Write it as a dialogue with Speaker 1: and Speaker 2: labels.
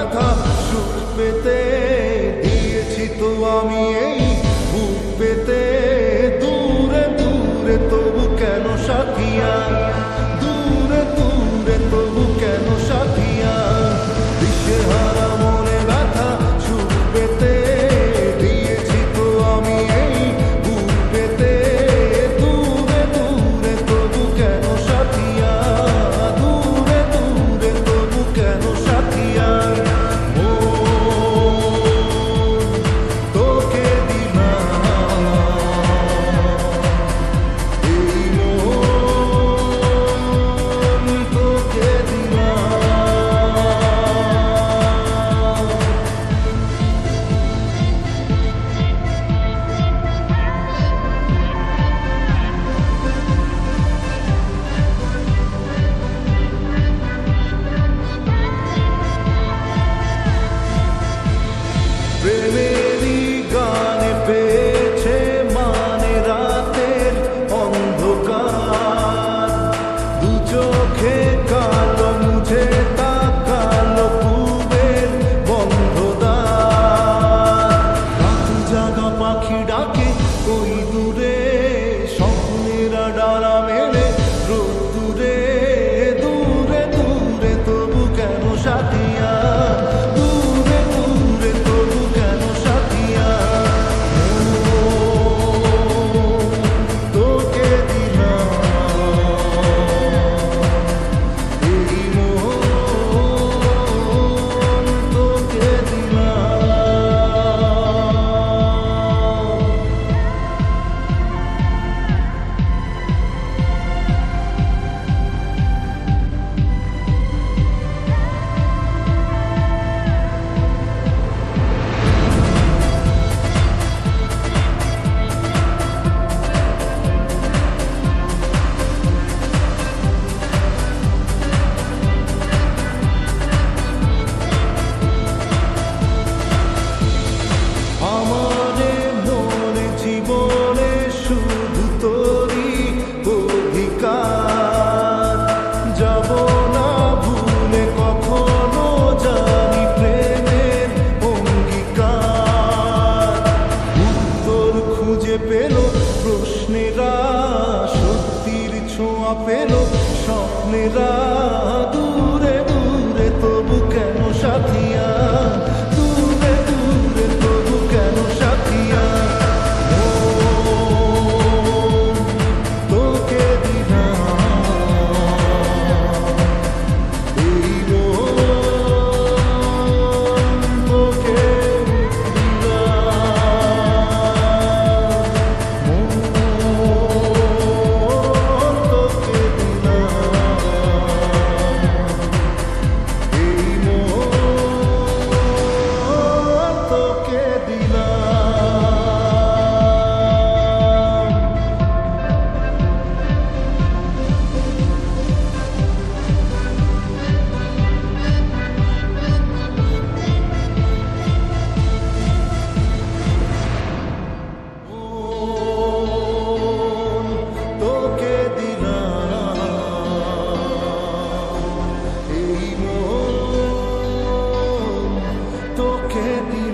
Speaker 1: ব্যথা সুখ পেতে দিয়েছি তো আমি এই বুক পেতে দূরে দূরে তবু কেন সাথিয়া দূরে দূরে তবু কেন সাথিয়া দিশেহারা মনে ব্যথা সুখ পেতে দিয়েছি তো আমি এই বুক পেতে দূরে দূরে তবু কেন সাথিয়া দূরে দূরে তবু কেন সাথিয়া তোকে দিলাম এই মন তোকে প্রেমেরই গানে পেয়েছে মানে রাতের অন্ধকার দু চোখে কালো মুঝে তাকালো পূবের বন্ধদার রাত জাগা পাখি ডাকে ওই দূরে স্বপ্নেরা ডানা মেলে রোদ্দুরে দূরে দূরে তবু কেন সাথিয়া দূরে দূরে তবু কেন সাথিয়া তোকে দিলাম এই মন তোকে দিলাম আমারে মনে জীবনে শুধু তোরই অধিকার যাব না ভুলে কখনো জানি প্রেমের অঙ্গীকার উত্তর খুঁজে পেল প্রশ্নেরা সত্যির ছোঁয়া পেল স্বপ্নেরা দূরে দূরে তবু কেন সাথিয়া দূরে দূরে তবু কেন সাথিয়া তোকে দিলাম এই মন তোকে দিলাম মন তোকে দিলাম এই মন তোকে দিলাম তোকে দিলাম এই মন তোকে দিলাম